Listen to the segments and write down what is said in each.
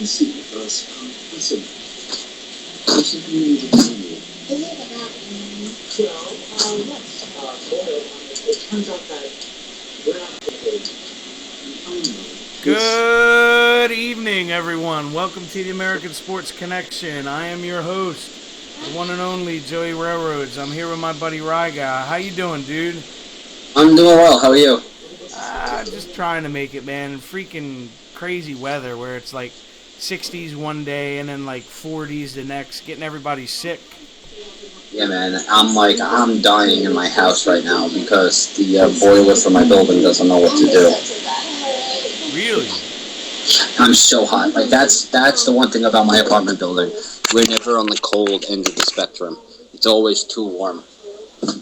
Good evening, everyone. Welcome to the American Sports Connection. I am your host, the one and only Joey Railroads. I'm here with my buddy Ryga. How you doing, dude? I'm doing well. How are you? Just trying to make it, man. Freaking crazy weather where it's like 60s one day and then like 40s the next, getting everybody sick. Yeah, man. I'm dying in my house right now because the boiler for my building doesn't know what to do. Really? I'm so hot. Like that's the one thing about my apartment building. We're never on the cold end of the spectrum. It's always too warm.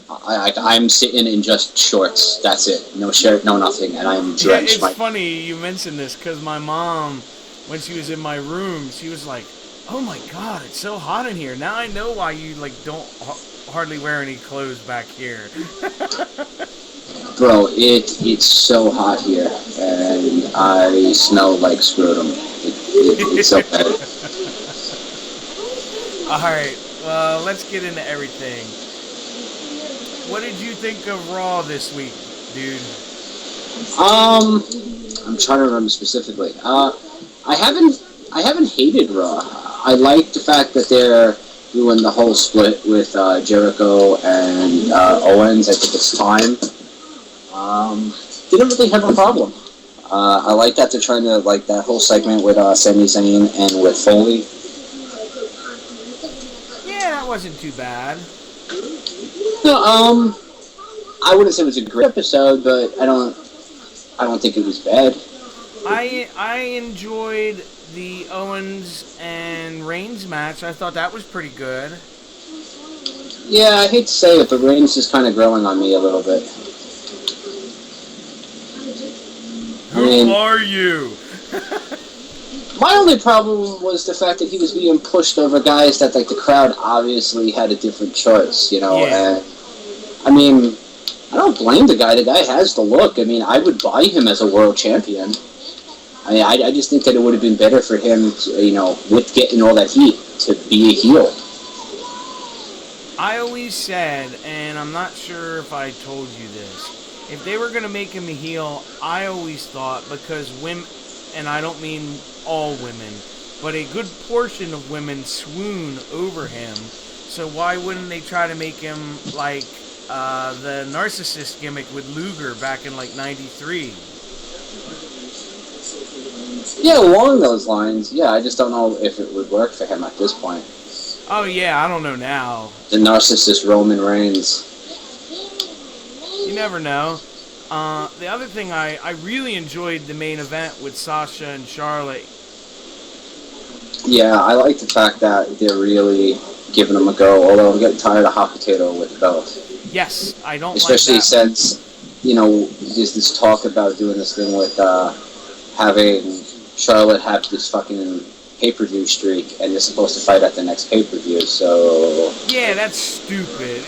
I'm sitting in just shorts. That's it. No shirt, no nothing, and I'm drenched. Yeah, it's funny you mentioned this because my mom, when she was in my room, she was like, "Oh my God, it's so hot in here." Now I know why you don't hardly wear any clothes back here. Bro, it's so hot here, and I smell like scrotum. It's so bad. All right, well, let's get into everything. What did you think of Raw this week, dude? I'm trying to remember specifically. I haven't hated Raw. I like the fact that they're doing the whole split with Jericho and Owens. I think it's time. Didn't really have a problem. I like that they're trying to, like, that whole segment with Sami Zayn and with Foley. Yeah, that wasn't too bad. No, I wouldn't say it was a great episode, but I don't think it was bad. I enjoyed the Owens and Reigns match. I thought that was pretty good. Yeah, I hate to say it, but Reigns is kind of growing on me a little bit. Who are you? My only problem was the fact that he was being pushed over guys that, like, the crowd obviously had a different choice, you know. Yeah. And I mean, I don't blame the guy. The guy has the look. I mean, I would buy him as a world champion. I mean, I just think that it would have been better for him, to, you know, with getting all that heat, to be a heel. I always said, and I'm not sure if I told you this, if they were going to make him a heel, I always thought, because women, and I don't mean all women, but a good portion of women swoon over him, so why wouldn't they try to make him like the narcissist gimmick with Luger back in like 93? Yeah, along those lines. Yeah, I just don't know if it would work for him at this point. Oh yeah, I don't know now. The narcissist Roman Reigns. You never know. The other thing, I really enjoyed the main event with Sasha and Charlotte. Yeah, I like the fact that they're really giving them a go, although I'm getting tired of hot potato with the belt. Yes, I don't Especially like that. since, you know, there's this talk about doing this thing with having Charlotte have this fucking pay-per-view streak, and they're supposed to fight at the next pay-per-view, so... Yeah, that's stupid.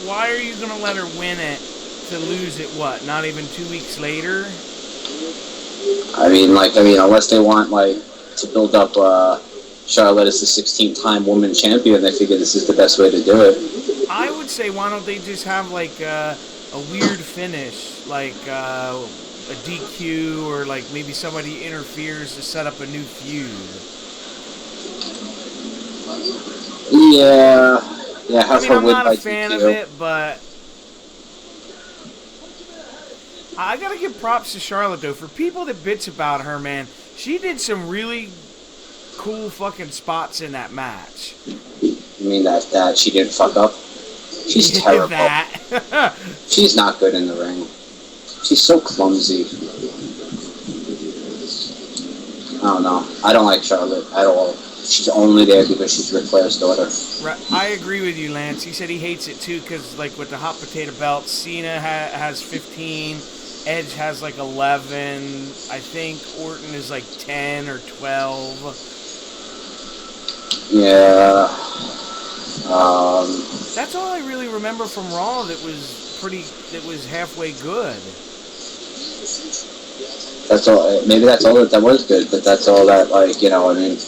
Why are you going to let her win it to lose it, what, not even 2 weeks later? I mean, unless they want, like, to build up Charlotte as the 16th-time woman champion, they figure this is the best way to do it. I would say, why don't they just have, like, a weird finish, like a DQ, or, like, maybe somebody interferes to set up a new feud? Yeah, I mean, I'm not a fan of it, but I gotta give props to Charlotte, though. For people that bitch about her, man, she did some really cool fucking spots in that match. You mean that she didn't fuck up? She's terrible. That. She's not good in the ring. She's so clumsy. I don't know. I don't like Charlotte at all. She's only there because she's Ric Flair's daughter. Right. I agree with you, Lance. He said he hates it too because, like, with the hot potato belt, Cena has 15, Edge has like 11. I think Orton is like 10 or 12. Yeah. That's all I really remember from Raw that was halfway good. That's all. Maybe that's all that was good, but that's all that, like, you know. I mean,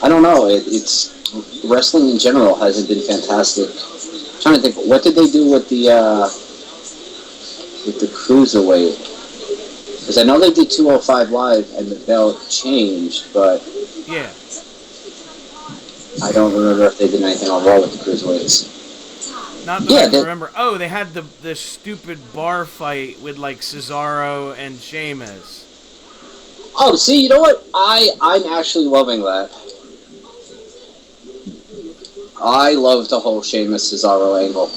I don't know. It's wrestling in general hasn't been fantastic. I'm trying to think, what did they do with the cruiserweight? Because I know they did 205 Live and the belt changed, but Yeah. I don't remember if they did anything on Raw with the cruiserweights. Not that I can remember. Oh, they had the stupid bar fight with like Cesaro and Sheamus. Oh, see, you know what? I'm actually loving that. I love the whole Sheamus Cesaro angle.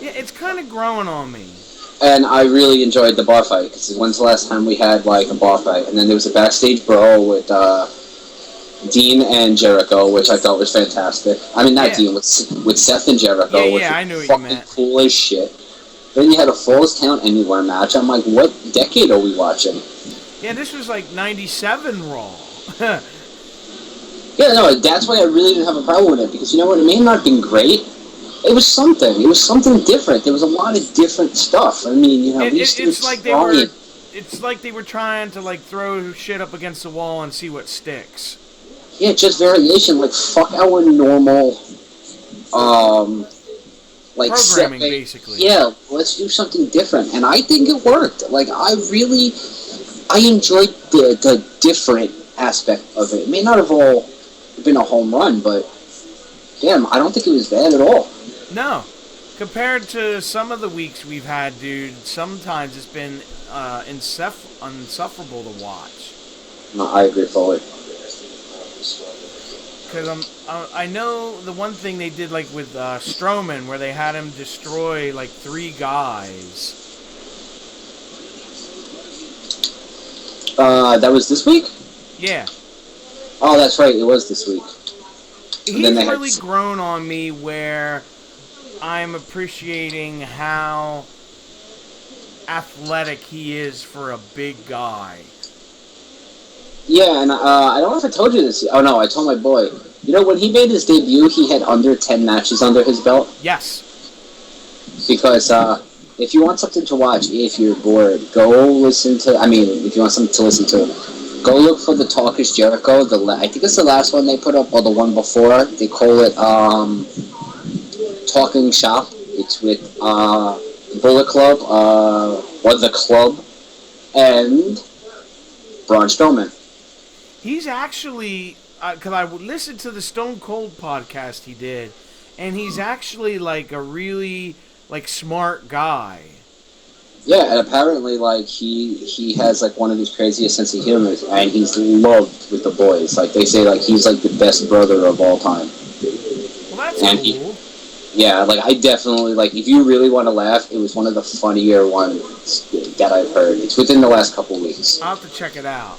Yeah, it's kind of growing on me. And I really enjoyed the bar fight, because when's the last time we had, like, a bar fight? And then there was a backstage brawl with Dean and Jericho, which I thought was fantastic. I mean, not Dean, with Seth and Jericho, which I knew was what you fucking meant. cool as shit. Then you had a Falls Count Anywhere match. I'm like, what decade are we watching? Yeah, this was like 97 Raw. Yeah, no, that's why I really didn't have a problem with it, because you know what, it may not have been great. It was something. It was something different. There was a lot of different stuff. I mean, you know, it's like they were trying to like throw shit up against the wall and see what sticks. Yeah, just variation. Like, fuck our normal, like, programming, basically. Yeah, let's do something different. And I think it worked. Like, I enjoyed the different aspect of it. It may not have all been a home run, but damn, I don't think it was bad at all. No. Compared to some of the weeks we've had, dude, sometimes it's been insufferable to watch. No, I agree fully. Because I know the one thing they did, like with Strowman, where they had him destroy like 3 guys. That was this week? Yeah. Oh, that's right. It was this week. He's really grown on me where I'm appreciating how athletic he is for a big guy. Yeah, and I don't know if I told you this. Oh, no, I told my boy. You know, when he made his debut, he had under 10 matches under his belt. Yes. Because if you want something to watch, if you're bored, go listen to... I mean, if you want something to listen to, go look for the Talk is Jericho. I think it's the last one they put up, or the one before. They call it Talking Shop. It's with Bullet Club, or The Club, and Braun Strowman. He's actually... Because I listened to the Stone Cold podcast he did, and he's actually, like, a really, like, smart guy. Yeah, and apparently, like, he has, like, one of his craziest sense of humor, and he's loved with the boys. Like, they say, like, he's, like, the best brother of all time. Well, that's cool. Yeah, like, I definitely, like, if you really want to laugh, it was one of the funnier ones that I've heard. It's within the last couple weeks. I'll have to check it out.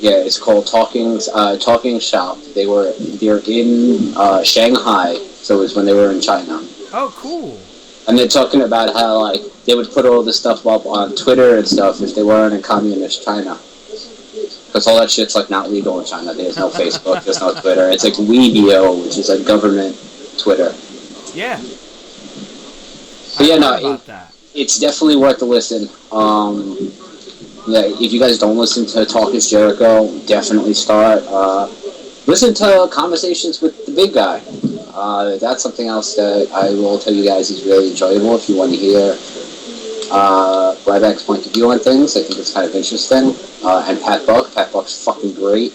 Yeah, it's called Talking Shop. They're in Shanghai, so it was when they were in China. Oh, cool. And they're talking about how, like, they would put all this stuff up on Twitter and stuff if they weren't in communist China. Because all that shit's, like, not legal in China. There's no Facebook, there's no Twitter. It's like Weibo, which is, like, government Twitter. Yeah. But yeah, no, it's definitely worth a listen. Yeah, if you guys don't listen to Talk is Jericho, definitely start. Listen to Conversations with the Big Guy. That's something else that I will tell you guys is really enjoyable if you want to hear Ryback's point of view on things. I think it's kind of interesting. And Pat Buck. Pat Buck's fucking great.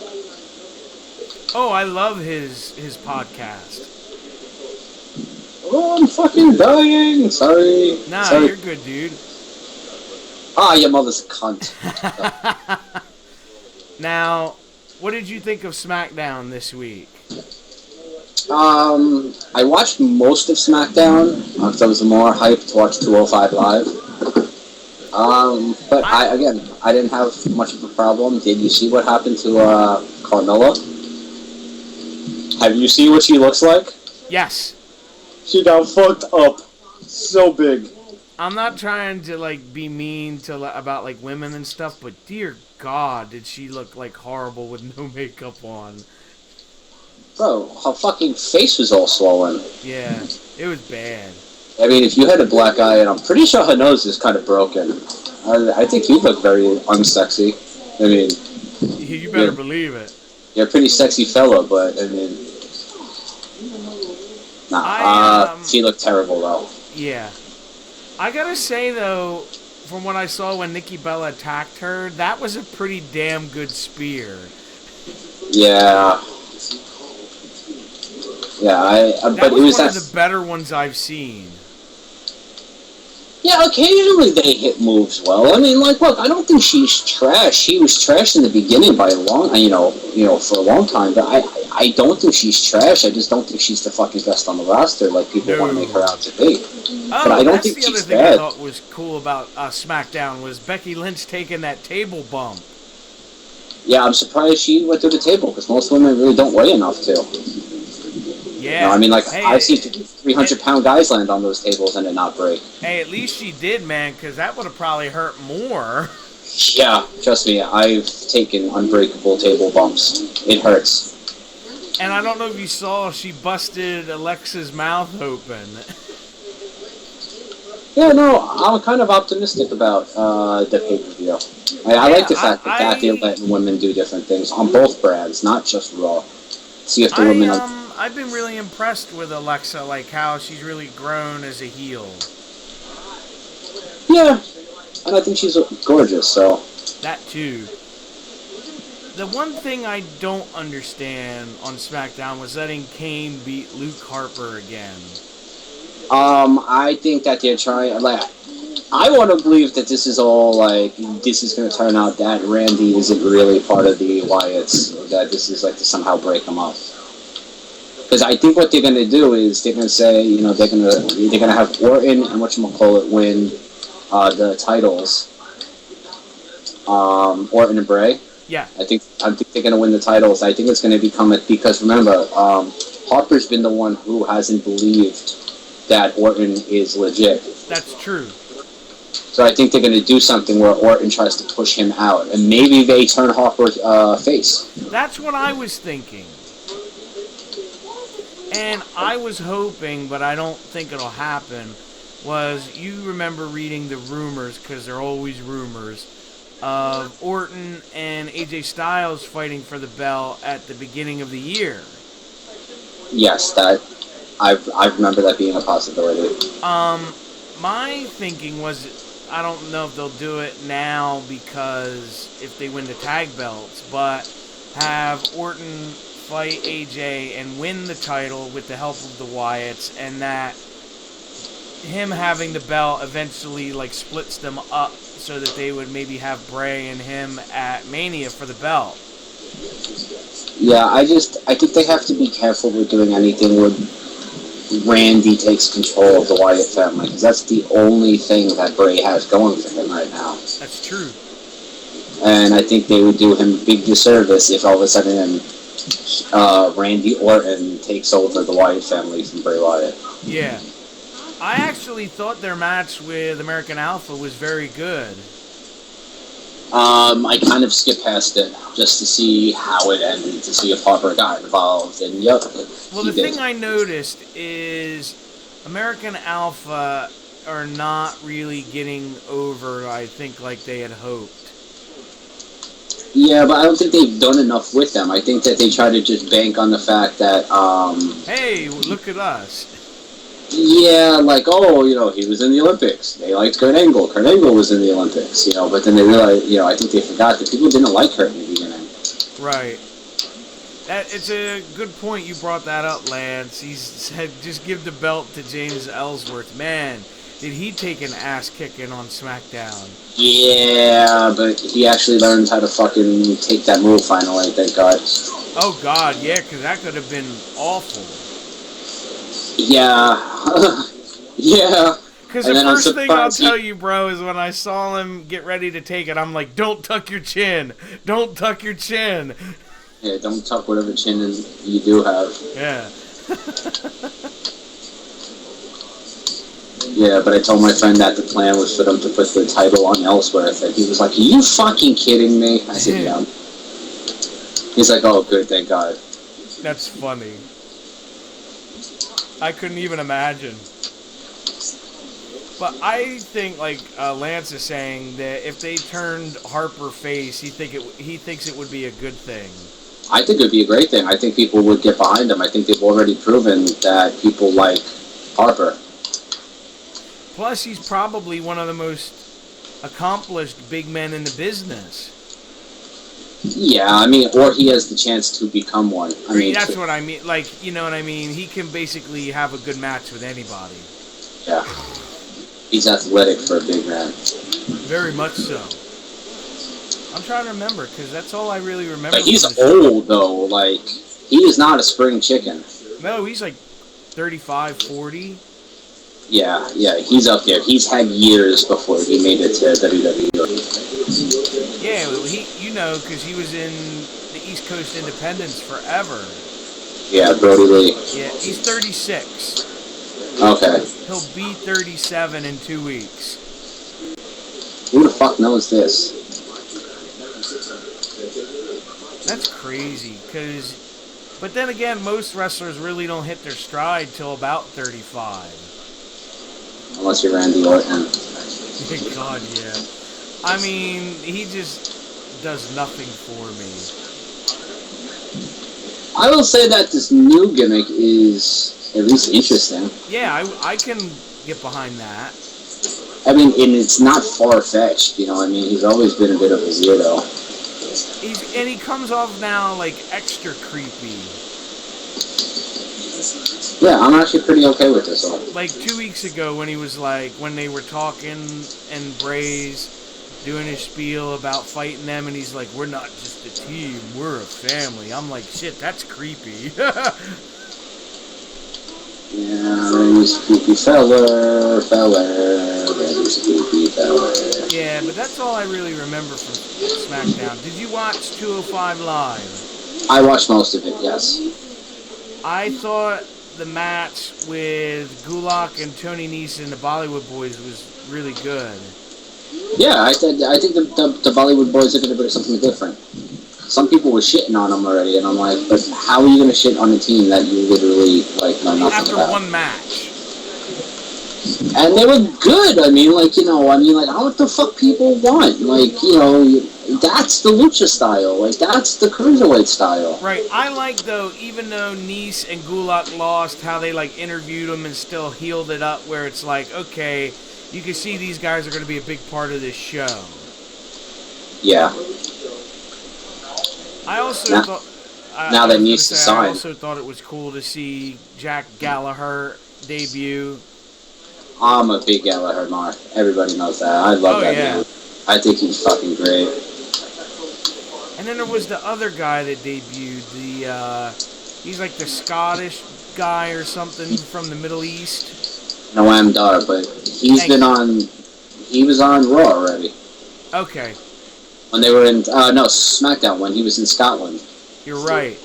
Oh, I love his podcast. Oh, I'm fucking dying. Sorry. Nah, Sorry. You're good, dude. Ah, your mother's a cunt. Now, what did you think of SmackDown this week? I watched most of SmackDown because I was more hyped to watch 205 Live. But I didn't have much of a problem. Did you see what happened to Carmella? Have you seen what she looks like? Yes. She got fucked up. So big. I'm not trying to, like, be mean about, like, women and stuff, but dear God, did she look, like, horrible with no makeup on. Bro, her fucking face was all swollen. Yeah, it was bad. I mean, if you had a black eye, and I'm pretty sure her nose is kind of broken, I think you look very unsexy. I mean, You better believe it. you're a pretty sexy fella, but I mean, she looked terrible though. Yeah. I gotta say though, from what I saw when Nikki Bella attacked her, that was a pretty damn good spear. Yeah. Yeah, but was it was one of the better ones I've seen. Yeah, occasionally they hit moves well. I mean, like, look, I don't think she's trash. She was trash in the beginning by a long, for a long time. But I don't think she's trash. I just don't think she's the fucking best on the roster, like people want to make her out to be. But I don't think she's bad. I thought was cool about SmackDown was Becky Lynch taking that table bump. Yeah, I'm surprised she went through the table because most women really don't weigh enough to. Yeah. I mean, like, I've seen 300-pound guys land on those tables and it not break. Hey, at least she did, man, because that would have probably hurt more. Yeah, trust me, I've taken unbreakable table bumps. It hurts. And I don't know if you saw, she busted Alexa's mouth open. Yeah, no, I'm kind of optimistic about the pay-per-view. I like the fact that they're letting women do different things on both brands, not just Raw. See if the women I've been really impressed with Alexa, like how she's really grown as a heel. Yeah, and I think she's gorgeous, so. That too. The one thing I don't understand on SmackDown was letting Kane beat Luke Harper again. I think that they're trying, like, I want to believe that this is all, like, this is going to turn out that Randy isn't really part of the Wyatts, or that this is, like, to somehow break them up. Because I think what they're going to do is they're going to say, they're going to have Orton and whatchamacallit win the titles. Orton and Bray. Yeah. I think they're going to win the titles. I think it's going to become because remember, Harper's been the one who hasn't believed that Orton is legit. That's true. So I think they're going to do something where Orton tries to push him out, and maybe they turn Harper face. That's what I was thinking. And I was hoping, but I don't think it'll happen, was you remember reading the rumors, because they're always rumors, of Orton and AJ Styles fighting for the belt at the beginning of the year. Yes, that I remember that being a possibility. My thinking was, I don't know if they'll do it now because if they win the tag belts, but have Orton fight AJ and win the title with the help of the Wyatts, and that him having the belt eventually like splits them up so that they would maybe have Bray and him at Mania for the belt. Yeah, I think they have to be careful with doing anything where Randy takes control of the Wyatt family, because that's the only thing that Bray has going for him right now. That's true. And I think they would do him a big disservice if all of a sudden Randy Orton takes over the Wyatt family from Bray Wyatt. Yeah. I actually thought their match with American Alpha was very good. I kind of skipped past it just to see how it ended, to see if Harper got involved, and yep. Well, the thing I noticed is American Alpha are not really getting over, I think, like they had hoped. Yeah, but I don't think they've done enough with them. I think that they try to just bank on the fact that, hey, look at us. Yeah, like, he was in the Olympics. They liked Kurt Angle. Kurt Angle was in the Olympics, but then they realized, I think they forgot that people didn't like Kurt in the beginning. Right. It's a good point you brought that up, Lance. He said, just give the belt to James Ellsworth. Man, did he take an ass kicking on SmackDown? Yeah, but he actually learned how to fucking take that move finally, thank God. Oh, God, yeah, because that could have been awful. Yeah. Yeah. Because the first thing I'll tell you, bro, is when I saw him get ready to take it, I'm like, don't tuck your chin. Don't tuck your chin. Yeah, don't tuck whatever chin you do have. Yeah. Yeah, but I told my friend that the plan was for them to put the title on Ellsworth, and he was like, are you fucking kidding me? I said, yeah. He's like, oh, good, thank God. That's funny. I couldn't even imagine. But I think, like Lance is saying, that if they turned Harper face, he thinks it would be a good thing. I think it would be a great thing. I think people would get behind him. I think they've already proven that people like Harper. Plus, he's probably one of the most accomplished big men in the business. Yeah, I mean, or he has the chance to become one. I mean, that's what I mean. Like, you know what I mean? He can basically have a good match with anybody. Yeah. He's athletic for a big man. Very much so. I'm trying to remember, because that's all I really remember. But he's old, though. Like, he is not a spring chicken. No, he's like 35, 40. Yeah, he's up there. He's had years before he made it to WWE. Yeah, because he was in the East Coast Independents forever. Yeah, Brody Lee. Yeah, he's 36. Okay. He'll be 37 in 2 weeks. Who the fuck knows this? That's crazy, but then again, most wrestlers really don't hit their stride till about 35. Unless you're Randy Orton. God, yeah. I mean, he just does nothing for me. I will say that this new gimmick is at least interesting. Yeah, I can get behind that. I mean, and it's not far-fetched, you know. I mean, he's always been a bit of a weirdo. And he comes off now, like, extra creepy. Yeah, I'm actually pretty okay with this one. Like 2 weeks ago when he was like, when they were talking and Bray's doing his spiel about fighting them, and he's like, we're not just a team, we're a family. I'm like, shit, that's creepy. Yeah, Randy's a creepy feller, Randy's a creepy feller. Yeah, but that's all I really remember from SmackDown. Did you watch 205 Live? I watched most of it, yes. I thought the match with Gulak and Tony Nese and the Bollywood Boys was really good. Yeah, I think the Bollywood Boys are going to bring something different. Some people were shitting on them already, and I'm like, but how are you going to shit on a team that you literally, like, know nothing After about? one match. And they were good. I mean, like, what the fuck people want? Like, that's the lucha style. Like, that's the cruiserweight style. Right. I like, though, even though Nese and Gulak lost, how they, like, interviewed them and still healed it up, where it's like, okay, you can see these guys are going to be a big part of this show. Yeah. I also thought... Now that Nese is signed. I also thought it was cool to see Jack Gallagher debut. I'm a big Gallagher mark. Everybody knows that. I love that man. I think he's fucking great. And then there was the other guy that debuted. He's like the Scottish guy or something from the Middle East. Noam Dar, but he was on Raw already. Okay. When they were in, SmackDown, when he was in Scotland. You're right.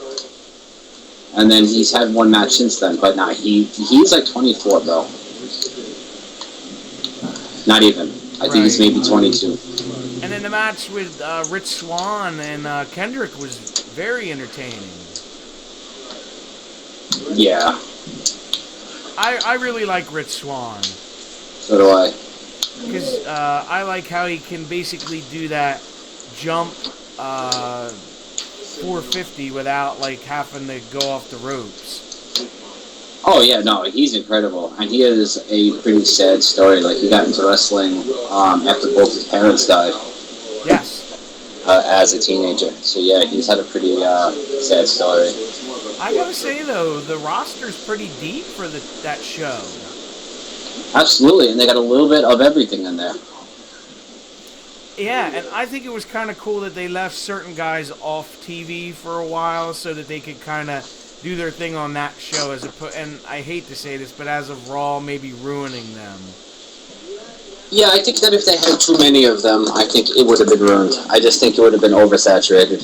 And then he's had one match since then, but he's like 24, bro. Not even. I think he's maybe 22. And then the match with Rich Swann and Kendrick was very entertaining. Yeah. I really like Rich Swann. So do I. Because I like how he can basically do that jump 450 without like having to go off the ropes. Oh yeah, no, he's incredible, and he has a pretty sad story. Like, he got into wrestling after both his parents died. Yes. As a teenager, so yeah, he's had a pretty sad story. I gotta say though, the roster's pretty deep for that show. Absolutely, and they got a little bit of everything in there. Yeah, and I think it was kind of cool that they left certain guys off TV for a while so that they could kind of do their thing on that show, and I hate to say this, but as of Raw, maybe ruining them. Yeah, I think that if they had too many of them, I think it would have been ruined. I just think it would have been oversaturated.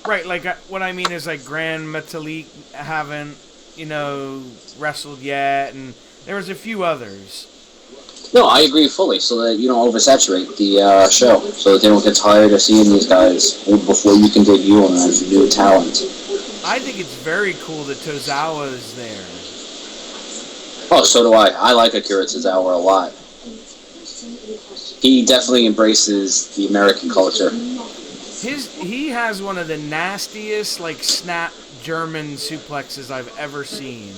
Right, like, what I mean is, like, Grand Metalik haven't, wrestled yet, and there was a few others. No, I agree fully, so that you don't oversaturate the show, so that they don't get tired of seeing these guys before you can debut them as new talent. I think it's very cool that Tozawa is there. Oh, so do I. I like Akira Tozawa a lot. He definitely embraces the American culture. He has one of the nastiest like snap German suplexes I've ever seen.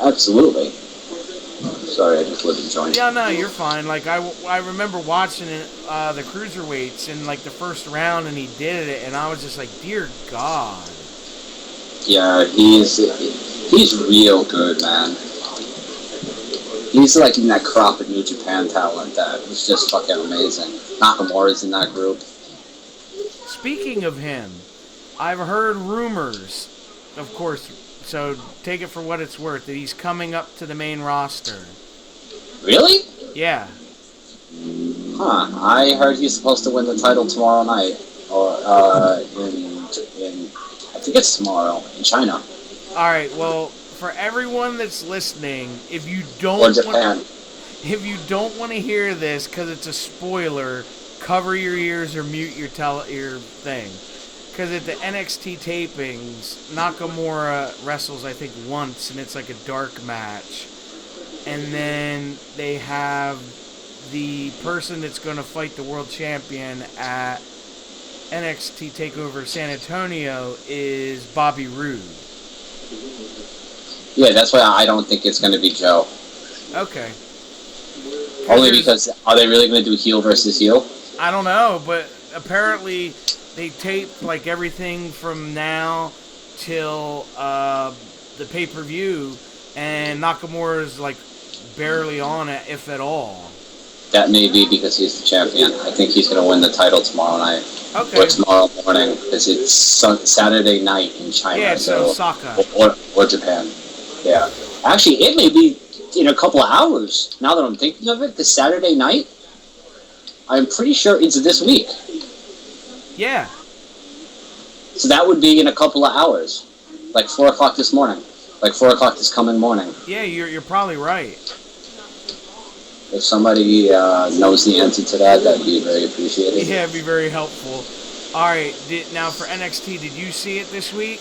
Absolutely. Sorry, I just lit a joint. Yeah, no, you're fine. Like I remember watching it, the cruiserweights in like the first round, and he did it, and I was just like, dear God. Yeah, he's real good, man. He's like in that crop of New Japan talent that was just fucking amazing. Nakamura's in that group. Speaking of him, I've heard rumors, of course, so take it for what it's worth, that he's coming up to the main roster. Really? Yeah. Huh. I heard he's supposed to win the title tomorrow night. Or, in I think it's tomorrow, in China. Alright, well, for everyone that's listening, if you don't Or Japan. want to hear this because it's a spoiler, cover your ears or mute your thing. Because at the NXT tapings, Nakamura wrestles, I think, once, and it's like a dark match. And then they have the person that's going to fight the world champion at NXT TakeOver San Antonio is Bobby Roode. Yeah, that's why I don't think it's going to be Joe. Okay. Only because, are they really going to do heel versus heel? I don't know, but apparently they taped like everything from now till the pay-per-view, and Nakamura's like barely on it, if at all. That may be because he's the champion. I think he's going to win the title tomorrow night. Okay. Or tomorrow morning, because it's Saturday night in China. Yeah, it's Osaka. Or Japan. Yeah. Actually, it may be in a couple of hours. Now that I'm thinking of it, the Saturday night, I'm pretty sure it's this week. Yeah. So that would be in a couple of hours. Like 4 o'clock this morning. Like 4 o'clock this coming morning. Yeah, you're probably right. If somebody knows the answer to that, that'd be very appreciated. Yeah, it'd be very helpful. All right, now for NXT, did you see it this week?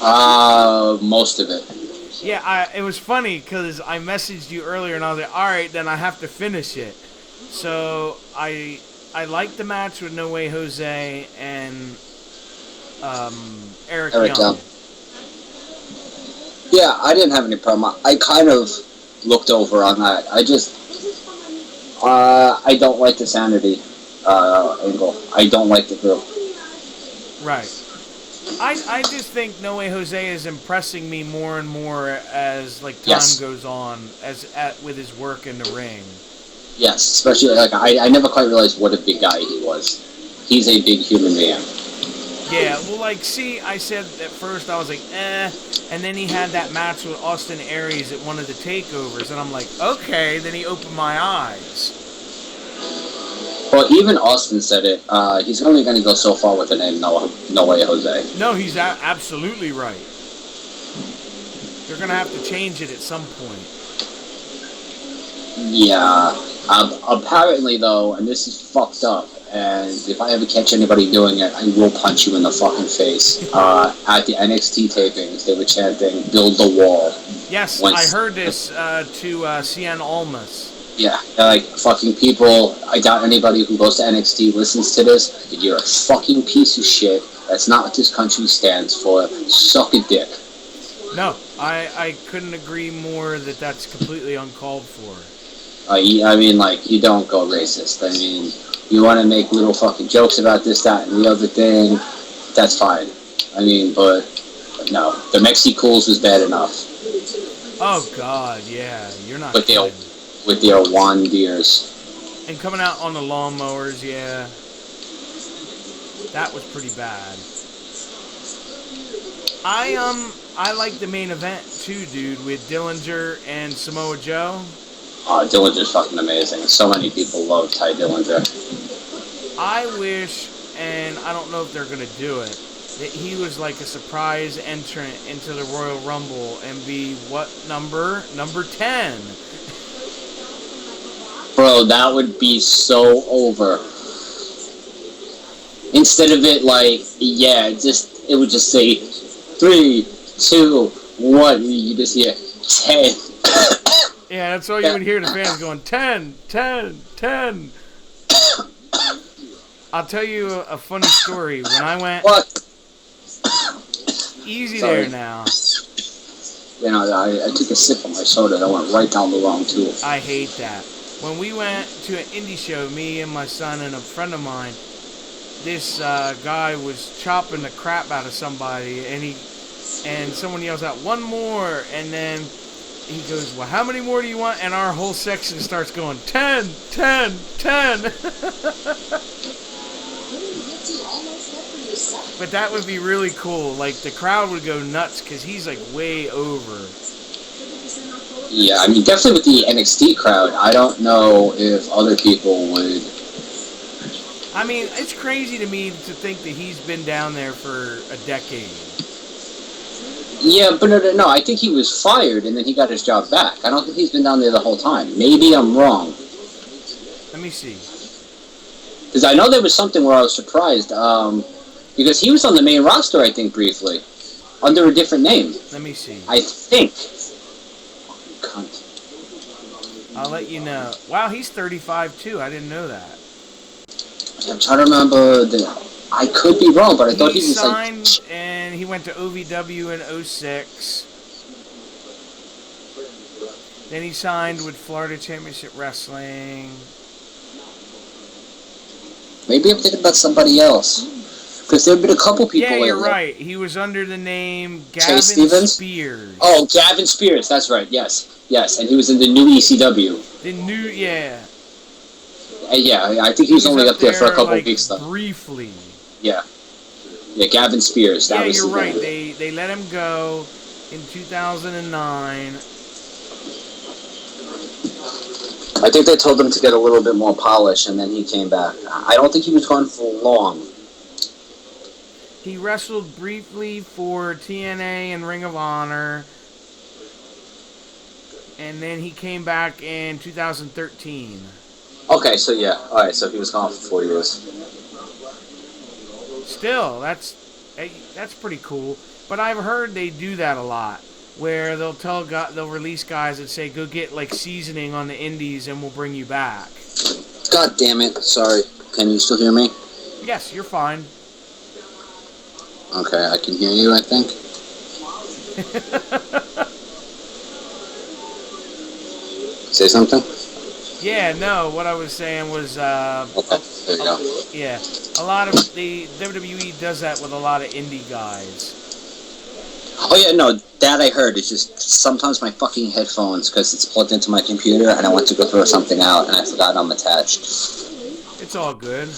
Most of it. Yeah, it was funny because I messaged you earlier and I was like, all right, then I have to finish it. So I liked the match with No Way Jose and Eric Young. Yeah, I didn't have any problem. I kind of looked over on that. I don't like the Sanity angle. I don't like the group. Right. I just think No Way Jose is impressing me more and more as like time goes on, with his work in the ring. Yes, especially like I never quite realized what a big guy he was. He's a big human being. Yeah, well, like, see, I said at first I was like, and then he had that match with Austin Aries at one of the takeovers, and I'm like, okay. Then he opened my eyes. Well, even Austin said it. He's only going to go so far with the name No Way Jose. No, he's absolutely right. They're going to have to change it at some point. Yeah. Apparently, though, and this is fucked up, and if I ever catch anybody doing it, I will punch you in the fucking face. At the NXT tapings, they were chanting, "Build the wall." Yes, I heard this to Cien Almas. Yeah, like, fucking people, I doubt anybody who goes to NXT listens to this, but you're a fucking piece of shit. That's not what this country stands for. Suck a dick. No, I couldn't agree more that that's completely uncalled for. I mean, like, you don't go racist. I mean, you want to make little fucking jokes about this, that, and the other thing, that's fine. I mean, but no, the Mexicools was bad enough. Oh, God, yeah, you're not kidding. With their Juan Deeres. And coming out on the lawnmowers, yeah. That was pretty bad. I like the main event too, dude, with Dillinger and Samoa Joe. Oh, Dillinger's fucking amazing. So many people love Ty Dillinger. I wish, and I don't know if they're gonna do it, that he was like a surprise entrant into the Royal Rumble and be what number? Number 10. Bro, that would be so over. Instead of it like, yeah, it would just say 3, 2, 1. You just hear 10. Yeah, that's all you would hear the fans going, 10, 10, 10. I'll tell you a funny story. When I went... What? Easy Sorry. there now. You know, I took a sip of my soda that went right down the wrong tube. I hate that. When we went to an indie show, me and my son and a friend of mine, this guy was chopping the crap out of somebody, and someone yells out, 1 more, and then he goes, well, how many more do you want? And our whole section starts going, 10, 10, 10. But that would be really cool. Like, the crowd would go nuts because he's, like, way over. Yeah, I mean, definitely with the NXT crowd. I don't know if other people would... I mean, it's crazy to me to think that he's been down there for a decade. Yeah, but no, I think he was fired and then he got his job back. I don't think he's been down there the whole time. Maybe I'm wrong. Let me see. Because I know there was something where I was surprised. Because he was on the main roster, I think, briefly. Under a different name. Let me see. I think. Fucking cunt. I'll let you know. Wow, he's 35 too. I didn't know that. I'm trying to remember I could be wrong, but I thought he was signed and he went to OVW in 06. Then he signed with Florida Championship Wrestling. Maybe I'm thinking about somebody else. Because there have been a couple people. Yeah, you're right. He was under the name Gavin Chase Stevens? Spears. Oh, Gavin Spears. That's right. Yes. Yes. And he was in the new ECW. The new, yeah. Yeah, I think he was only up there for a couple weeks, though. Briefly. Yeah. Yeah, Gavin Spears. That was you're right. They let him go in 2009. I think they told him to get a little bit more polish, and then he came back. I don't think he was gone for long. He wrestled briefly for TNA and Ring of Honor. And then he came back in 2013. Okay, so yeah. Alright, so he was gone for 4 years. Still, that's pretty cool. But I've heard they do that a lot. Where they'll release guys that say, go get like seasoning on the indies and we'll bring you back. God damn it. Sorry. Can you still hear me? Yes, you're fine. Okay, I can hear you, I think. Say something? Yeah, no, what I was saying was... okay, there you go. Yeah, a lot of... The WWE does that with a lot of indie guys. Oh yeah, no, that I heard. It's just sometimes my fucking headphones, because it's plugged into my computer, and I went to go throw something out, and I forgot I'm attached. It's all good.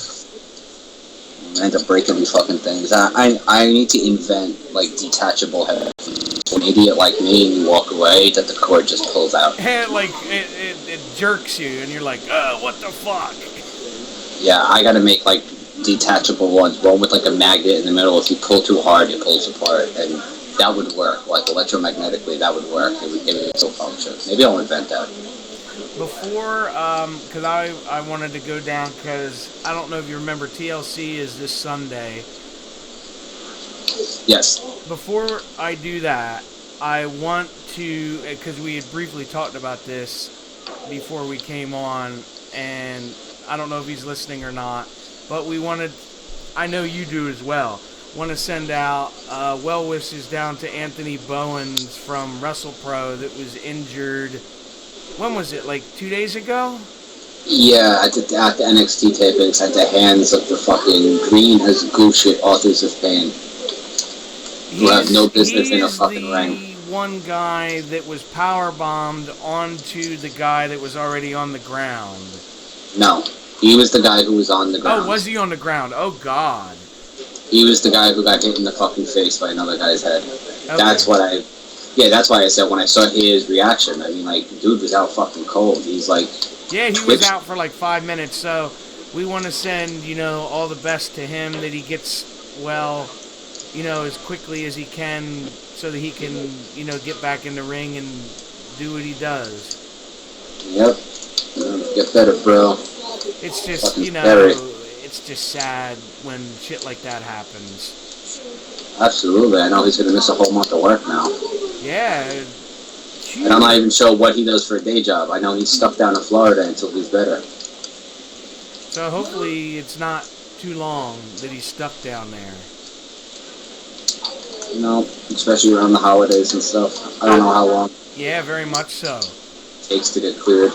I end up breaking these fucking things. I need to invent, like, detachable headphones. An idiot like me, and you walk away, that the cord just pulls out. And, like, it jerks you, and you're like, what the fuck? Yeah, I gotta make, like, detachable ones. One with, like, a magnet in the middle. If you pull too hard, it pulls apart, and that would work. Like, electromagnetically, that would work. It would give it its own function. Maybe I'll invent that. Before, because I wanted to go down, because I don't know if you remember, TLC is this Sunday. Yes. Before I do that, I want to, because we had briefly talked about this before we came on, and I don't know if he's listening or not, but we wanted, I know you do as well, want to send out well wishes down to Anthony Bowens from WrestlePro that was injured. When was it? Like 2 days ago? Yeah, at the NXT tapings, at the hands of the fucking green as goo shit authors of pain. Who have no business in a fucking ring. He's the one guy that was power bombed onto the guy that was already on the ground. No, he was the guy who was on the ground. Oh, was he on the ground? Oh, God. He was the guy who got hit in the fucking face by another guy's head. Okay. That's why I said when I saw his reaction, I mean, like, dude was out fucking cold. He's like... Yeah, he was out for like 5 minutes, so we want to send, all the best to him, that he gets well, as quickly as he can, so that he can, get back in the ring and do what he does. Yep. Get better, bro. It's just, scary. It's just sad when shit like that happens. Absolutely. I know he's going to miss a whole month of work now. Yeah. And I'm not even sure what he does for a day job. I know he's stuck down in Florida until he's better. So hopefully it's not too long that he's stuck down there. You know, especially around the holidays and stuff. I don't know how long Yeah, very much so. it takes to get cleared.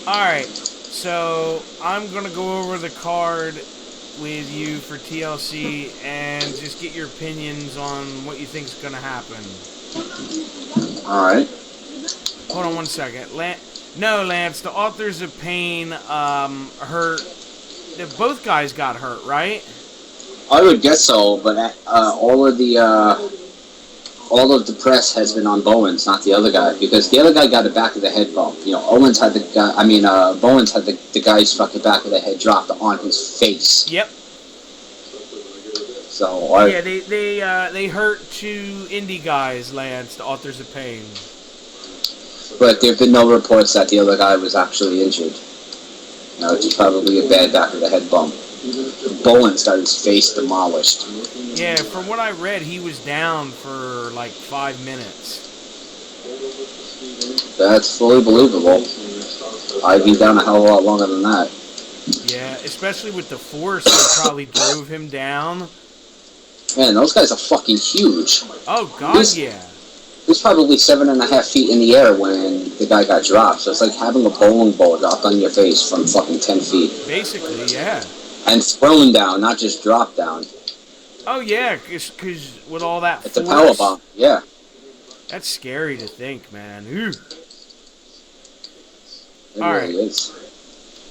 Alright, so I'm going to go over the card with you for TLC and just get your opinions on what you think is going to happen. Alright. Hold on one second. No, Lance, the Authors of Pain hurt. Both guys got hurt, right? I would guess so, but all of the press has been on Bowens, not the other guy, because the other guy got a back of the head bump. You know, Bowens had the guy's fucking back of the head dropped on his face. Yep. So yeah, they hurt two indie guys, Lance, the Authors of Pain. But there have been no reports that the other guy was actually injured. You know, it's probably a bad back of the head bump. Bowens got his face demolished. Yeah, from what I read, he was down for like 5 minutes. That's fully believable. I'd be down a hell of a lot longer than that. Yeah, especially with the force that probably drove him down. Man, those guys are fucking huge. Oh, God, yeah. He was probably 7.5 feet in the air when the guy got dropped. So it's like having a bowling ball dropped on your face from fucking 10 feet. Basically, yeah. And thrown down, not just dropped down. Oh, yeah, because with all that it's force... It's a power bomb, yeah. That's scary to think, man. Ooh. It all really right. is.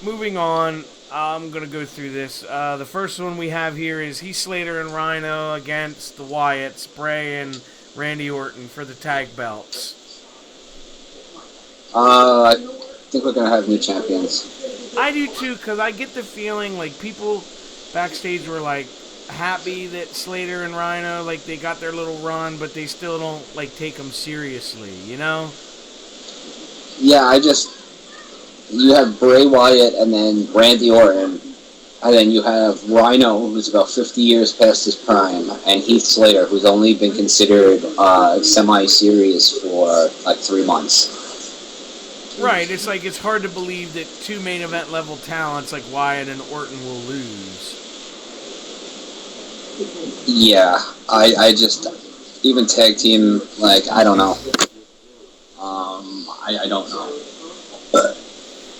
Moving on, I'm going to go through this. The first one we have here is Heath Slater and Rhino against the Wyatts, Bray and Randy Orton for the tag belts. I think we're going to have new champions. I do too, because I get the feeling like people backstage were like happy that Slater and Rhino, like they got their little run, but they still don't like take them seriously, you know? Yeah, you have Bray Wyatt and then Randy Orton, and then you have Rhino, who's about 50 years past his prime, and Heath Slater, who's only been considered semi-serious for like 3 months. Right, it's like it's hard to believe that two main event level talents like Wyatt and Orton will lose. Yeah, I just, even tag team, like, I don't know. I don't know.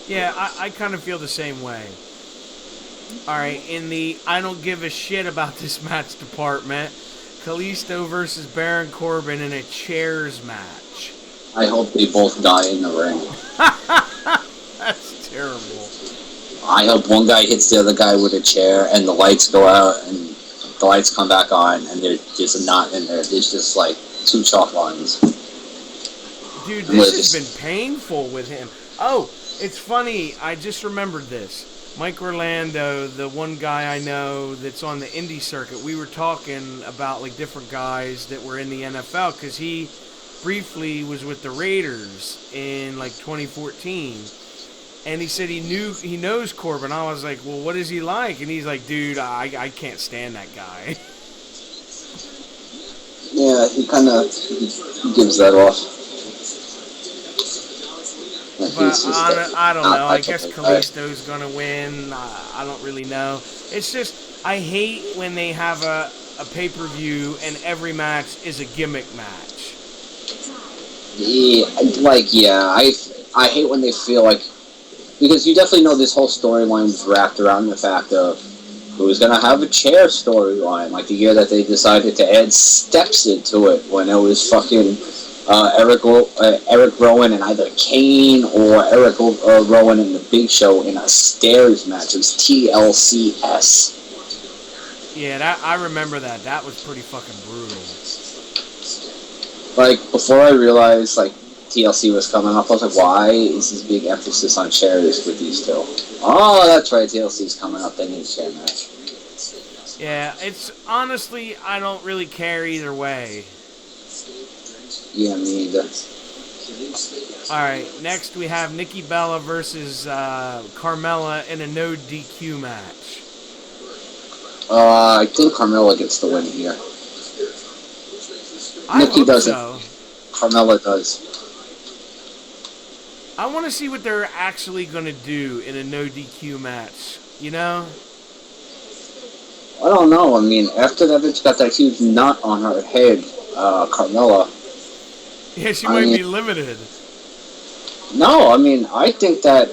Yeah, I kind of feel the same way. Alright, in the I don't give a shit about this match department, Kalisto versus Baron Corbin in a chairs match. I hope they both die in the ring. That's terrible. I hope one guy hits the other guy with a chair and the lights go out and the lights come back on and there's just not in there. There's just like 2 chalk lines. Dude, this has been painful with him. Oh, it's funny. I just remembered this. Mike Orlando, the one guy I know that's on the indie circuit, we were talking about like different guys that were in the NFL because he briefly was with the Raiders in like 2014. And he said he knows Corbin. I was like, well, what is he like? And he's like, dude, I can't stand that guy. Yeah, he kind of gives that off. But I don't know. I guess Kalisto's going to win. I don't really know. It's just, I hate when they have a pay-per-view and every match is a gimmick match. Yeah, I hate when they feel like, because you definitely know this whole storyline was wrapped around the fact of who's going to have a chair storyline, like the year that they decided to add steps into it when it was fucking Eric Rowan and either Kane or Eric Rowan and the Big Show in a stairs match. It was TLCS. Yeah, I remember that. That was pretty fucking brutal. Like, before I realized, like, TLC was coming up, I was like, why is this big emphasis on chairs with these two? Oh, that's right, TLC's coming up, they need a chair match. Yeah, it's, honestly, I don't really care either way. Yeah, me either. Alright, next we have Nikki Bella versus Carmella in a no DQ match. I think Carmella gets the win here. I Nikki hope doesn't. so. Carmella does. I want to see what they're actually going to do in a no DQ match. You know? I don't know. I mean, after that bitch got that huge nut on her head, Carmella. Yeah, she I might mean, be limited. No, I mean, I think that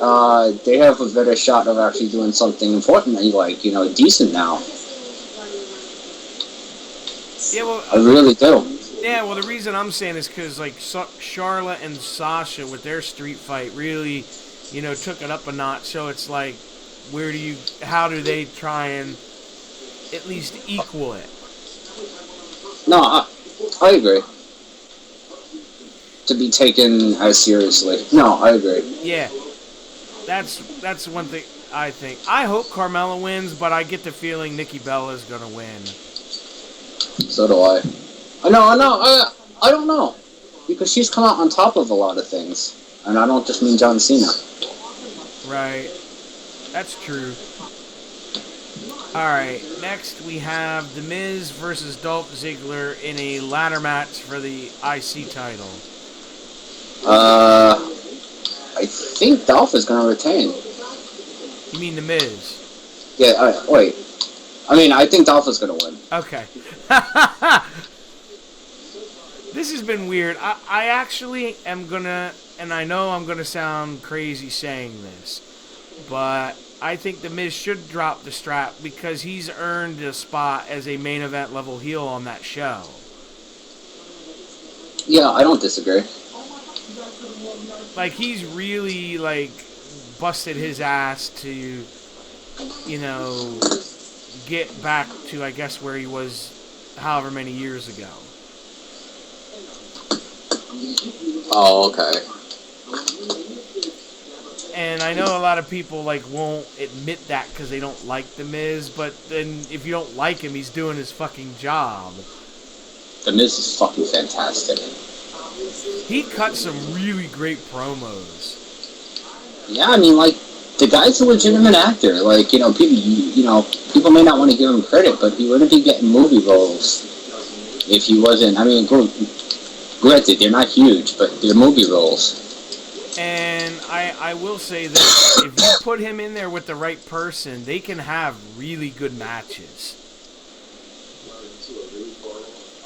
they have a better shot of actually doing something important, like, decent now. Yeah, well, I really do. yeah, well, the reason I'm saying is because like Charlotte and Sasha with their street fight really, took it up a notch. So it's like, how do they try and at least equal it? No, I agree. To be taken as seriously. No, I agree. Yeah, that's one thing I think. I hope Carmella wins, but I get the feeling Nikki Bella is gonna win. So do I. I don't know. Because she's come out on top of a lot of things. And I don't just mean John Cena. Right. That's true. Alright, next we have The Miz versus Dolph Ziggler in a ladder match for the IC title. I think Dolph is going to retain. You mean The Miz? Yeah, wait. I mean, I think Dolph is going to win. Okay. This has been weird. I actually am gonna, and I know I'm gonna sound crazy saying this, but I think The Miz should drop the strap because he's earned a spot as a main event level heel on that show. Yeah, I don't disagree. Like, he's really, like, busted his ass to, get back to, I guess, where he was however many years ago. Oh, okay. And I know a lot of people, like, won't admit that because they don't like The Miz, but then if you don't like him, he's doing his fucking job. The Miz is fucking fantastic. He cut some really great promos. Yeah, I mean, like, the guy's a legitimate actor. Like, people may not want to give him credit, but he wouldn't be getting movie roles if he wasn't. I mean, granted, they're not huge, but they're movie roles. And I will say this, if you put him in there with the right person, they can have really good matches.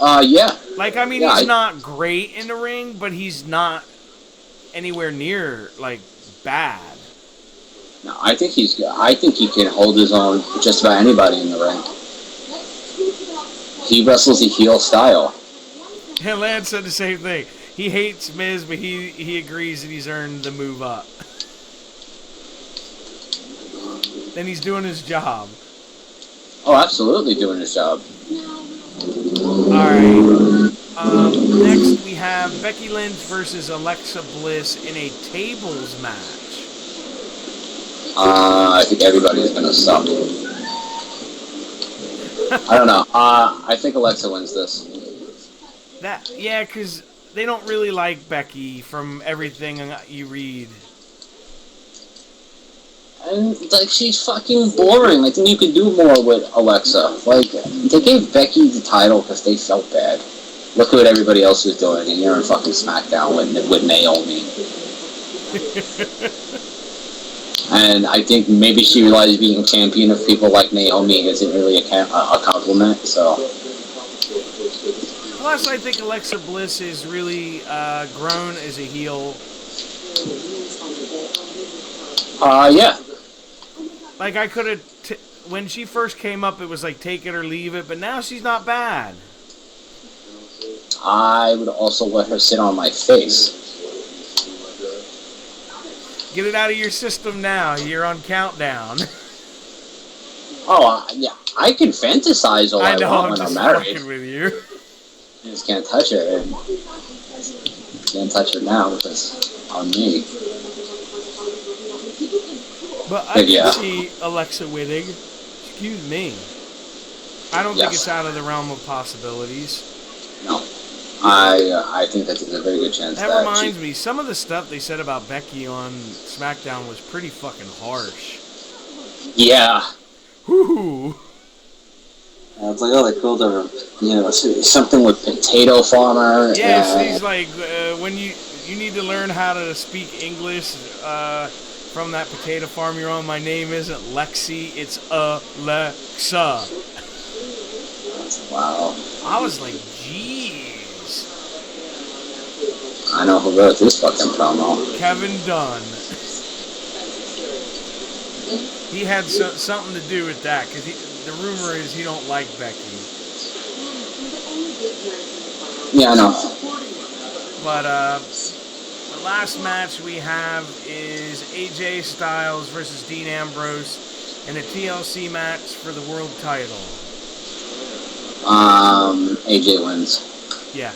Yeah. Like, I mean, yeah, he's not great in the ring, but he's not anywhere near, like, bad. No, I think he can hold his own with just about anybody in the ring. He wrestles a heel style. And Lance said the same thing. He hates Miz, but he agrees that he's earned the move up. Then he's doing his job. Oh, absolutely doing his job. Alright. Next, we have Becky Lynch versus Alexa Bliss in a tables match. I think everybody's going to suck. I don't know. I think Alexa wins this. Yeah, because they don't really like Becky from everything you read. And, like, she's fucking boring. I think you could do more with Alexa. Like, they gave Becky the title because they felt bad. Look at what everybody else is doing, and you're in fucking SmackDown with Naomi. And I think maybe she realized being champion of people like Naomi isn't really a compliment, so... Plus, I think Alexa Bliss is really grown as a heel. Yeah. Like, I could have... when she first came up, it was like, take it or leave it, but now she's not bad. I would also let her sit on my face. Get it out of your system now. You're on countdown. Oh, yeah. I can fantasize all I know, want when I'm married. Fucking with you. I just can't touch her. And can't touch her now because on me. But I yeah. can see Alexa winning. Excuse me. I don't think it's out of the realm of possibilities. No. I think that there's a very good chance that reminds me, some of the stuff they said about Becky on SmackDown was pretty fucking harsh. Yeah. Whoo. It's like, oh, they called her, something with potato farmer. Yeah, she's like, you need to learn how to speak English from that potato farm you're on. My name isn't Lexi, it's Alexa. Wow. I was like, jeez. I know who wrote this fucking promo. Kevin Dunn. He had something to do with that, because the rumor is he don't like Becky. Yeah, I know. But the last match we have is AJ Styles versus Dean Ambrose in a TLC match for the world title. AJ wins. Yeah.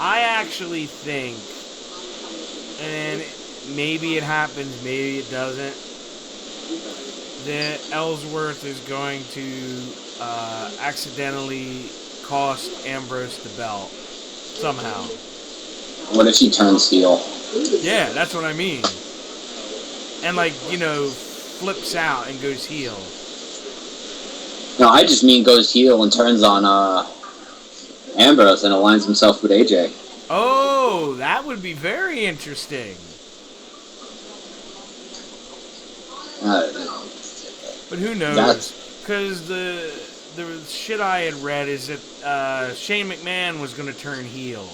I actually think, and maybe it happens, maybe it doesn't, that Ellsworth is going to accidentally cost Ambrose the belt somehow. What if he turns heel? Yeah, that's what I mean. And flips out and goes heel. No, I just mean goes heel and turns on Ambrose and aligns himself with AJ. Oh, that would be very interesting. But who knows? Because the shit I had read is that Shane McMahon was going to turn heel.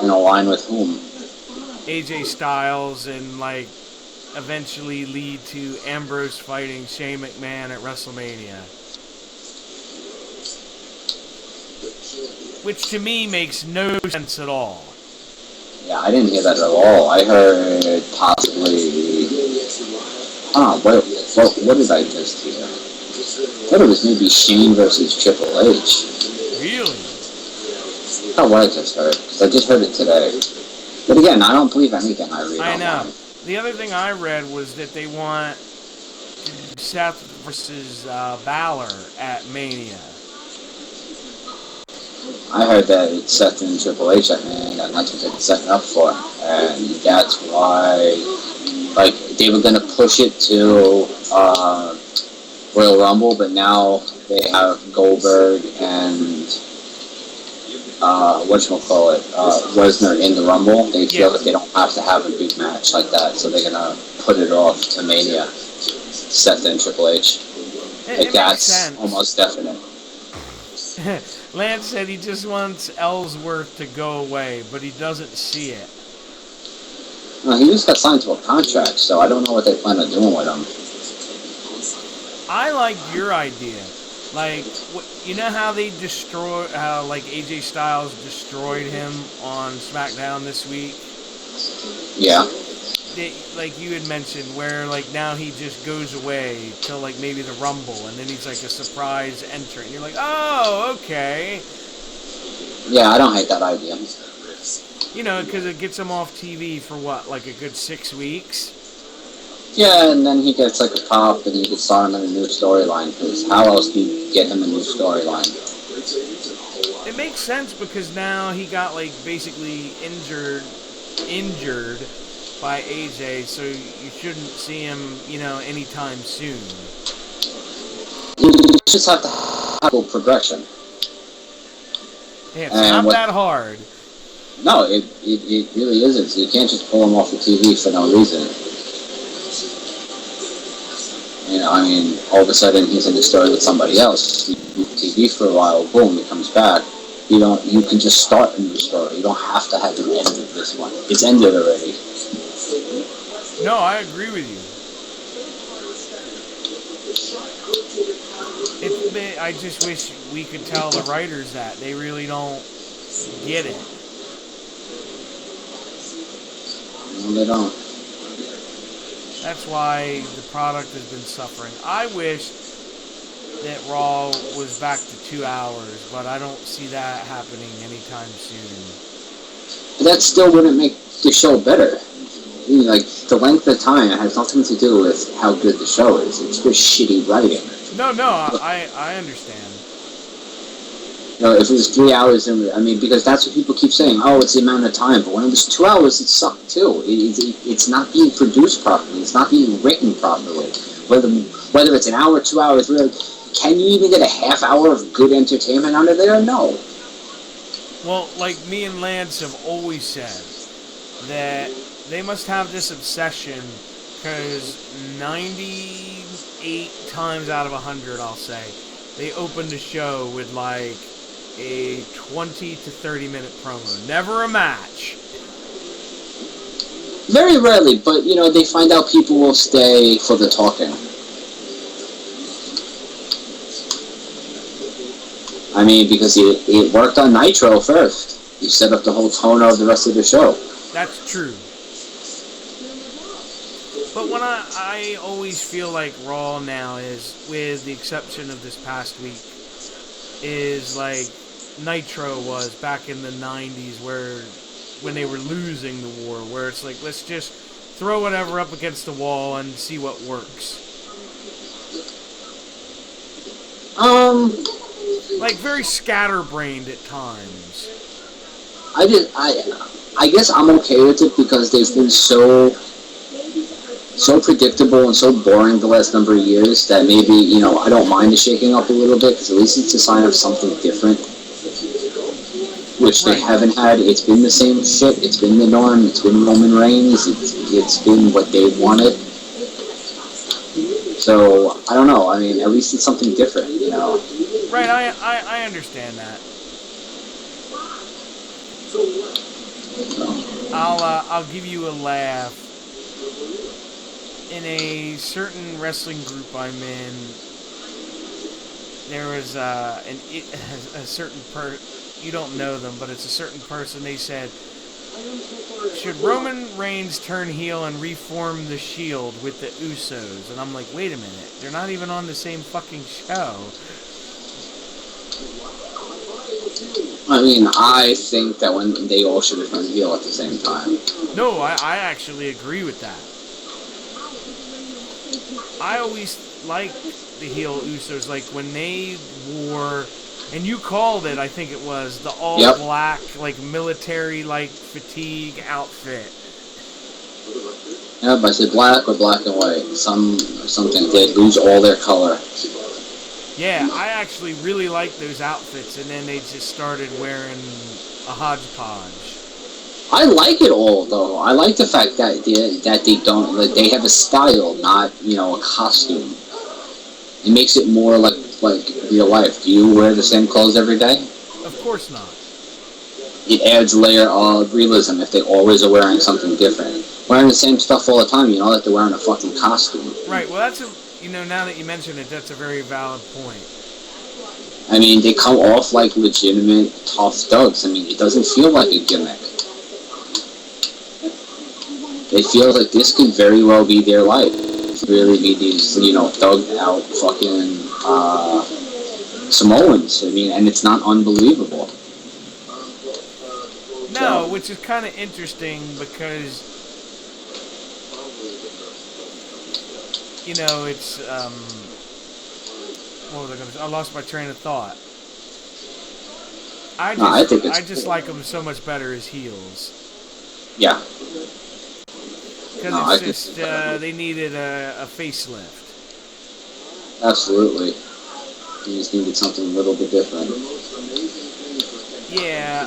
And align with whom? AJ Styles, and eventually lead to Ambrose fighting Shane McMahon at WrestleMania. Which to me makes no sense at all. Yeah, I didn't hear that at all. I heard possibly... what did I just hear? I thought it was maybe Shane versus Triple H. Really? I thought what I just heard. Because I just heard it today. But again, I don't believe anything I read. I know. Online. The other thing I read was that they want Seth versus Balor at Mania. I heard that it's Seth and Triple H at Mania, and that's what they're setting up for. And that's why, they were going to push it to Royal Rumble, but now they have Goldberg and Lesnar in the Rumble. They feel that they don't have to have a big match like that, so they're gonna put it off to Mania. Seth and Triple H. That's almost definite. Lance said he just wants Ellsworth to go away, but he doesn't see it. Well, he just got signed to a contract, so I don't know what they plan on doing with him. I like your idea. You know how they AJ Styles destroyed him on SmackDown this week? Yeah. You had mentioned, where now he just goes away till maybe the Rumble, and then he's a surprise entrant. And you're like, oh, okay. Yeah, I don't hate that idea. Because it gets him off TV for what, a good 6 weeks? Yeah, and then he gets a pop, and you can start him in a new storyline, because how else do you get him a new storyline? It makes sense, because now he got, basically injured by AJ, so you shouldn't see him, anytime soon. You just have to have a progression. Yeah, it's not that hard. No, it really isn't. So you can't just pull him off the TV for no reason. All of a sudden he's in the story with somebody else. You do TV for a while, boom, he comes back. You can just start a new story. You don't have to have it ended this one. It's ended already. No, I agree with you. I just wish we could tell the writers that. They really don't get it. No, they don't. That's why the product has been suffering. I wish that Raw was back to 2 hours, but I don't see that happening anytime soon. That still wouldn't make the show better. The length of time has nothing to do with how good the show is. It's just shitty writing. No, I understand. If it was 3 hours, because that's what people keep saying. Oh, it's the amount of time. But when it was 2 hours, it sucked too. It's not being produced properly. It's not being written properly. Whether it's an hour, 2 hours, really, can you even get a half hour of good entertainment out of there? No. Well, like me and Lance have always said, that they must have this obsession because 98 times out of 100, I'll say, they open the show with like a 20 to 30 minute promo. Never a match. Very rarely, but they find out people will stay for the talking. I mean, because it worked on Nitro first. You set up the whole tone of the rest of the show. That's true. But when I always feel like Raw now is, with the exception of this past week, is like Nitro was back in the 90s when they were losing the war, where it's like, let's just throw whatever up against the wall and see what works. Like very scatterbrained at times. I guess I'm okay with it because they've been so predictable and so boring the last number of years that maybe, I don't mind the shaking up a little bit because at least it's a sign of something different, which they haven't had. It's been the same shit. It's been the norm. It's been Roman Reigns. It's been what they wanted. So, I don't know. I mean, at least it's something different, Right, I understand that. I'll give you a laugh. In a certain wrestling group I'm in, there was a certain you don't know them, but it's a certain person. They said, should Roman Reigns turn heel and reform the Shield with the Usos? And I'm like, wait a minute, they're not even on the same fucking show. I mean, I think that when they all should have turned heel at the same time. No, I actually agree with that. I always liked the heel Usos, like when they wore, and you called it, I think it was, the all-black, like military-like fatigue outfit. Yep, I said black or black and white. Something did lose all their color. Yeah, I actually really liked those outfits, and then they just started wearing a hodgepodge. I like it all, though. I like the fact that they have a style, not a costume. It makes it more like real life. Do you wear the same clothes every day? Of course not. It adds a layer of realism if they always are wearing something different. Wearing the same stuff all the time, that they're wearing a fucking costume. Right. Well, now that you mention it, that's a very valid point. I mean, they come off like legitimate tough thugs. I mean, it doesn't feel like a gimmick. It feels like this could very well be their life. Really be these, thugged out fucking Samoans. I mean, and it's not unbelievable. No, which is kind of interesting because, it's, what was I going to say? I lost my train of thought. I just like them so much better as heels. Yeah. Because it's just, they needed a facelift. Absolutely. You just needed something a little bit different. Yeah,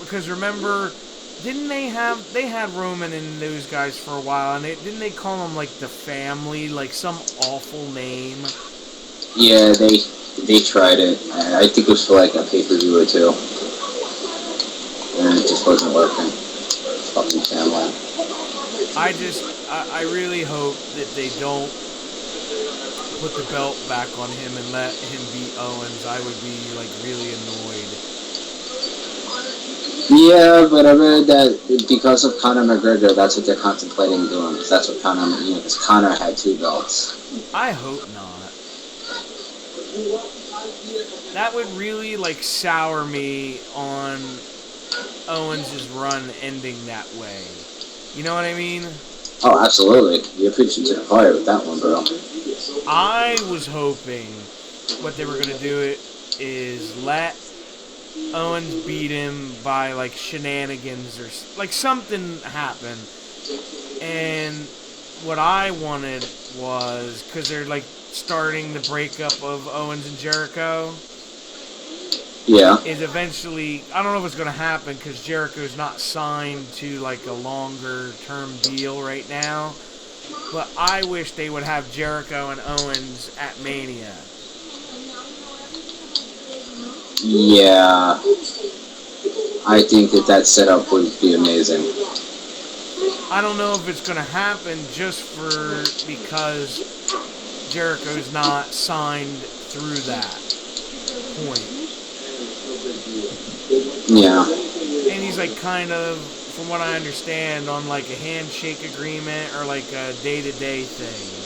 because remember, they had Roman and those guys for a while, and didn't they call them, like, the family, like some awful name? Yeah, they tried it. I think it was for, like, a pay-per-view or two. And it just wasn't working. Fucking family. I really hope that they don't put the belt back on him and let him beat Owens. I would be, like, really annoyed. Yeah, but I read that because of Conor McGregor, that's what they're contemplating doing. Because that's what Conor, because Conor had 2 belts. I hope not. That would really, like, sour me on Owens' run ending that way. You know what I mean? Oh, absolutely. You're preaching to the choir with that one, bro. I was hoping what they were going to do is let Owens beat him by, like, shenanigans or, like, something happen. And what I wanted was, because they're, like, starting the breakup of Owens and Jericho. Yeah. is eventually, I don't know if it's going to happen because Jericho's not signed to like a longer term deal right now. But I wish they would have Jericho and Owens at Mania. Yeah. I think that setup would be amazing. I don't know if it's going to happen just because Jericho's not signed through that point. Yeah. And he's like kind of, from what I understand, on like a handshake agreement or like a day-to-day thing.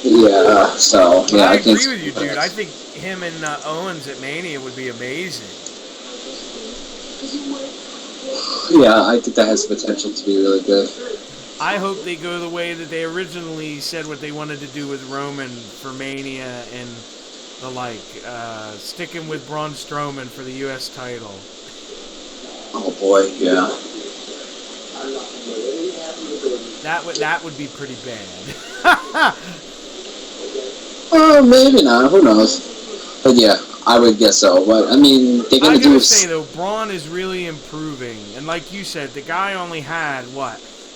Yeah, so, But yeah, I I think... agree with you, dude. I think him and Owens at Mania would be amazing. Yeah, I think that has the potential to be really good. I hope they go the way that they originally said what they wanted to do with Roman for Mania and the like, sticking with Braun Strowman for the U.S. title. Oh boy, yeah. That would be pretty bad. Maybe not. Who knows? But yeah, I would guess so. But I mean, they're gonna I do. gotta say though, Braun is really improving, and like you said, the guy only had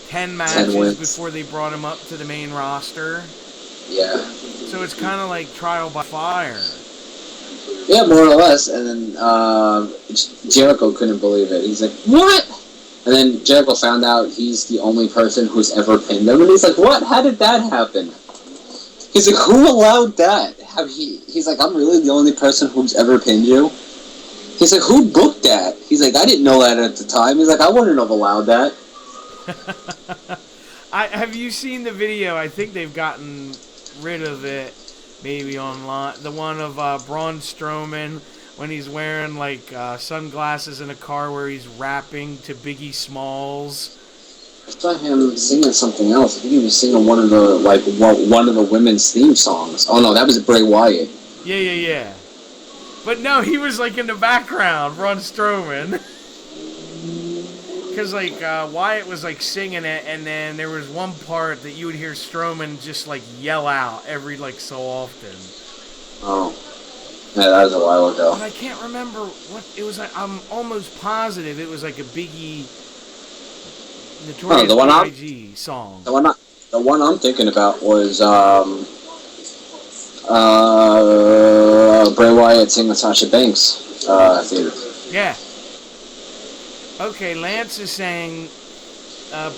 10 matches before they brought him up to the main roster. Yeah. So it's kind of like trial by fire. Yeah, more or less. And then Jericho couldn't believe it. He's like, "What?" And then Jericho found out he's the only person who's ever pinned him, and he's like, "What? How did that happen?" He's like, "Who allowed that?" He's like, "I'm really the only person who's ever pinned you." He's like, "Who booked that?" He's like, "I didn't know that at the time." He's like, "I wouldn't have allowed that." Have you seen the video? I think they've gotten rid of it, maybe online. The one of Braun Strowman when he's wearing like sunglasses in a car where he's rapping to Biggie Smalls. I saw him singing something else. I think he was singing one of the women's theme songs. Oh no, that was Bray Wyatt. Yeah. But no, he was like in the background, Braun Strowman. Because like Wyatt was like singing it, and then there was one part that you would hear Strowman just like yell out every like so often. Oh, yeah, that was a while ago. But I can't remember what it was. Like, I'm almost positive it was like a Biggie. Notorious B.I.G. song. The one I'm thinking about was Bray Wyatt singing Sasha Banks theme. Yeah. Okay, Lance is saying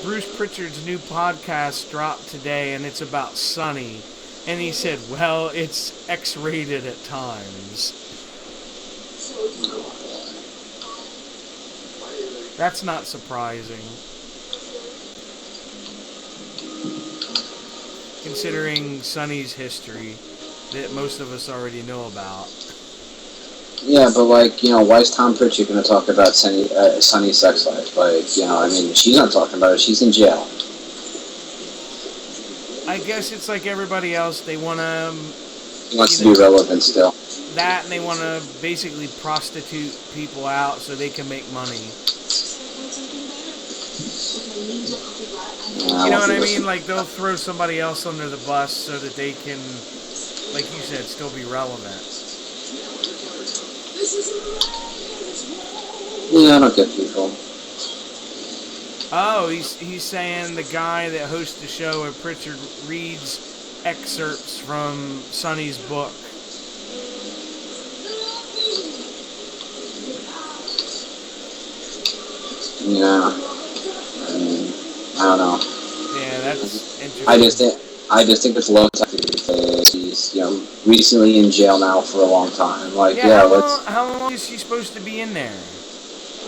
Bruce Pritchard's new podcast dropped today, and it's about Sunny. And he said, well, it's X-rated at times. That's not surprising. Considering Sunny's history that most of us already know about. Yeah, but why is Tom Pritchard going to talk about Sunny's sex life? I mean, she's not talking about it. She's in jail. I guess it's like everybody else. They want to... He wants to be relevant still. That, and they want to basically prostitute people out so they can make money. You know what I mean? Like, they'll throw somebody else under the bus so that they can, like you said, still be relevant. Yeah, I don't get people. Oh, he's saying the guy that hosts the show at Pritchard reads excerpts from Sonny's book. Yeah. I don't know. Yeah, that's interesting. I just think it's low tech because he's recently in jail now for a long time. How long is he supposed to be in there?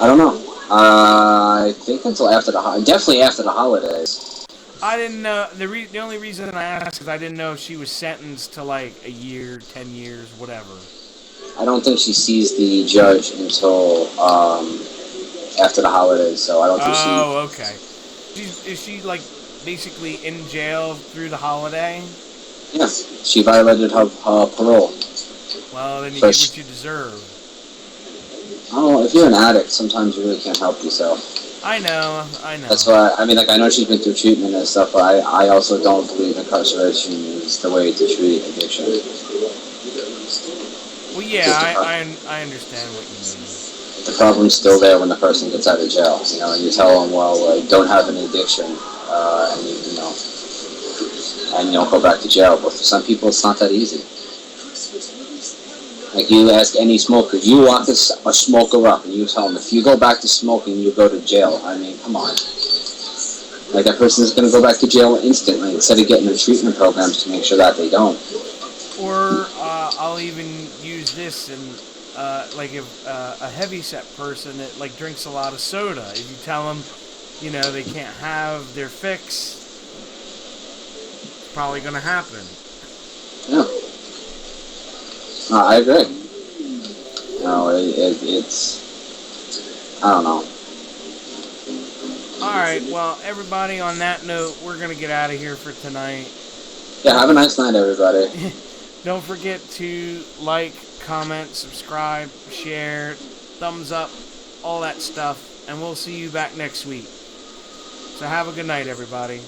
I don't know. I think until definitely after the holidays. I didn't know. The only reason I asked is I didn't know if she was sentenced to like a year, 10 years, whatever. I don't think she sees the judge until after the holidays, so I don't think she... Oh, okay. Is she like basically in jail through the holiday? Yes, she violated her parole. Well, then you get what you deserve. Oh, if you're an addict, sometimes you really can't help yourself. I know. That's why, I mean, like, I know she's been through treatment and stuff, but I also don't believe incarceration is the way to treat addiction. Well, yeah, I understand what you mean. The problem's still there when the person gets out of jail, you know, and you tell them, well, don't have an addiction, and you know, and you don't go back to jail. But for some people, it's not that easy. Like, you ask any smoker, you lock a smoker up, and you tell them, if you go back to smoking, you go to jail. I mean, come on. Like, that person's going to go back to jail instantly instead of getting their treatment programs to make sure that they don't. Or I'll even use this in, like, if a heavy-set person that, like, drinks a lot of soda, if you tell them, you know, they can't have their fix, it's probably going to happen. Yeah. I agree. No, it's... I don't know. Alright, well, everybody, on that note, we're going to get out of here for tonight. Yeah, have a nice night, everybody. Don't forget to like, comment, subscribe, share, thumbs up, all that stuff, and we'll see you back next week. So have a good night, everybody.